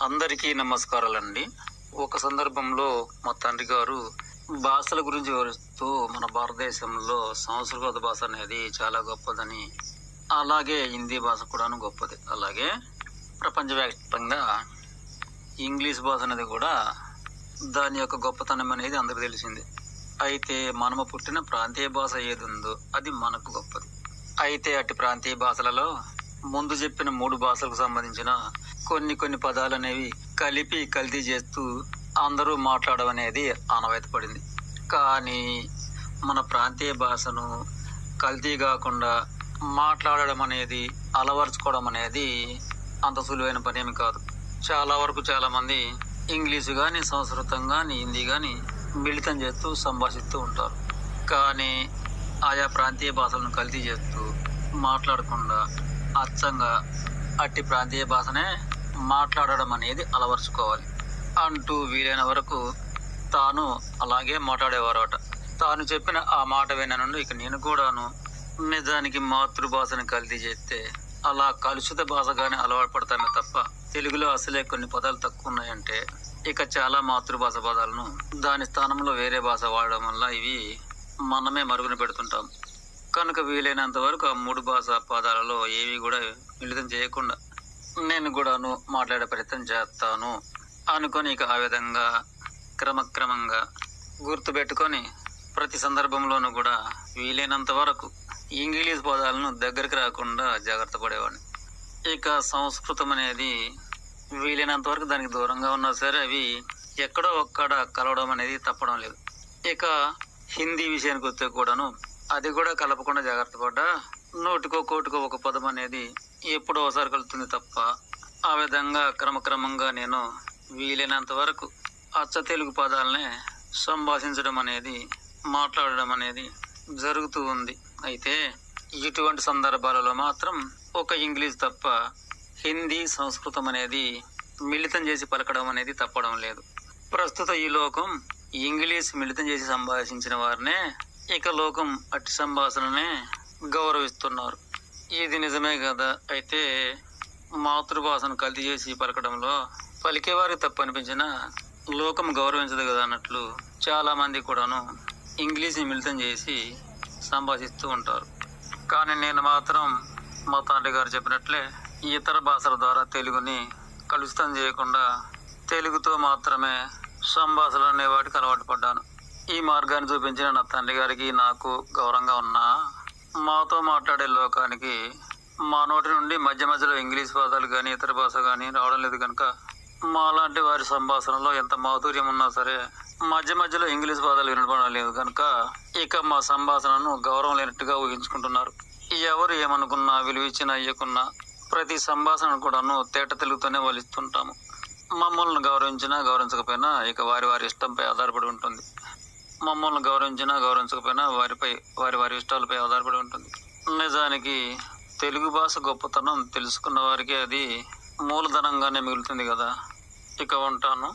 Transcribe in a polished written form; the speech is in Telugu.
అందరికీ నమస్కారాలండి. ఒక సందర్భంలో మా తండ్రి గారు భాషల గురించి వివరిస్తూ మన భారతదేశంలో సంస్కృత భాష అనేది చాలా గొప్పదని, అలాగే హిందీ భాష కూడాను గొప్పది. అలాగే ప్రపంచవ్యాప్తంగా ఇంగ్లీష్ భాష అనేది కూడా దాని యొక్క గొప్పతనం అనేది అందరికీ తెలిసింది. అయితే మనము పుట్టిన ప్రాంతీయ భాష ఏది ఉందో అది మనకు గొప్పది. అయితే అటు ప్రాంతీయ భాషలలో ముందు చెప్పిన 3 భాషలకు సంబంధించిన కొన్ని పదాలు అనేవి కలిపి కల్తీ చేస్తూ అందరూ మాట్లాడడం అనేది ఆనవాయితీ. కానీ మన ప్రాంతీయ భాషను కల్తీ కాకుండా మాట్లాడడం అనేది, అలవరుచుకోవడం అనేది అంత సులువైన పని ఏమి కాదు. చాలా వరకు చాలామంది ఇంగ్లీషు కానీ, సంస్కృతం కానీ, హిందీ కానీ మిళితం చేస్తూ సంభాషిస్తూ ఉంటారు. కానీ ఆయా ప్రాంతీయ భాషలను కల్తీ చేస్తూ మాట్లాడకుండా అచ్చంగా అట్టి ప్రాంతీయ భాషనే మాట్లాడడం అనేది అలవరుచుకోవాలి అంటూ వీలైన వరకు తాను అలాగే మాట్లాడేవారట. తాను చెప్పిన ఆ మాట విన్న నుండి ఇక నేను కూడాను నిజానికి మాతృభాషను కల్తీ చేస్తే అలా కలుషిత భాషగానే అలవాటు పడతామే తప్ప తెలుగులో అసలే కొన్ని పదాలు తక్కువ ఉన్నాయంటే ఇక చాలా మాతృభాష పదాలను దాని స్థానంలో వేరే భాష వాడడం వల్ల ఇవి మనమే మరుగున పెడుతుంటాం. కనుక వీలైనంత వరకు ఆ 3 భాష పదాలలో ఏవి కూడా మిళితం చేయకుండా నేను కూడాను మాట్లాడే ప్రయత్నం చేస్తాను అనుకొని ఇక ఆ విధంగా క్రమక్రమంగా గుర్తుపెట్టుకొని ప్రతి సందర్భంలోనూ కూడా వీలైనంత వరకు ఇంగ్లీష్ పదాలను దగ్గరికి రాకుండా జాగ్రత్త పడేవాడిని. ఇక సంస్కృతం అనేది వీలైనంత వరకు దానికి దూరంగా ఉన్నా సరే అవి ఎక్కడో ఒక్కడ కలవడం అనేది తప్పడం లేదు. ఇక హిందీ విషయానికి వస్తే కూడాను అది కూడా కలపకుండా జాగ్రత్త పడ్డా నోటికో కోటికో ఒక పదం అనేది ఎప్పుడో ఒకసారి కలుగుతుంది తప్ప ఆ విధంగా క్రమక్రమంగా నేను వీలైనంత వరకు అచ్చ తెలుగు పదాలనే సంభాషించడం అనేది, మాట్లాడడం అనేది జరుగుతూ ఉంది. అయితే ఇటువంటి సందర్భాలలో మాత్రం ఒక ఇంగ్లీష్ తప్ప హిందీ, సంస్కృతం అనేది మిళితం చేసి పలకడం అనేది తప్పడం లేదు. ప్రస్తుత ఈ లోకం ఇంగ్లీష్ మిళితం చేసి సంభాషించిన వారినే ఇక లోకం అట్టి సంభాషణనే గౌరవిస్తున్నారు. ఇది నిజమే కదా. అయితే మాతృభాషను కల్తీ చేసి పలకడంలో పలికేవారికి తప్పు అనిపించినా లోకం గౌరవించదు కదా అన్నట్లు చాలా మంది కూడాను ఇంగ్లీష్ని మిళితం చేసి సంభాషిస్తూ ఉంటారు. కానీ నేను మాత్రం మా తండ్రి గారు చెప్పినట్లే ఇతర భాషల ద్వారా తెలుగుని కలుషితం చేయకుండా తెలుగుతో మాత్రమే సంభాషణలు అనే వాటికి అలవాటు పడ్డాను. ఈ మార్గాన్ని చూపించిన నా తండ్రి గారికి నాకు గౌరవంగా ఉన్నా మాతో మాట్లాడే లోకానికి మా నోటి నుండి మధ్యలో ఇంగ్లీష్ పదాలు కానీ ఇతర భాష కానీ రావడం లేదు కనుక మాలాంటి వారి సంభాషణలో ఎంత మాధుర్యం ఉన్నా సరే మధ్యలో ఇంగ్లీష్ పదాలు వినపడడం లేదు కనుక ఇక మా సంభాషణను గౌరవం లేనట్టుగా ఊహించుకుంటున్నారు. ఎవరు ఏమనుకున్నా, విలువిచ్చినా ఇయ్యకున్నా ప్రతి సంభాషణ కూడాను తేట తెలుగుతూనే వలిస్తుంటాము. మమ్మల్ని గౌరవించినా గౌరవించకపోయినా ఇక వారి ఇష్టంపై ఆధారపడి ఉంటుంది. మమ్మల్ని గౌరవించినా గౌరవించకపోయినా వారి ఇష్టాలపై ఆధారపడి ఉంటుంది. నిజానికి తెలుగు భాష గొప్పతనం తెలుసుకున్న వారికి అది మూలధనంగానే మిగులుతుంది కదా. ఇక ఉంటాను.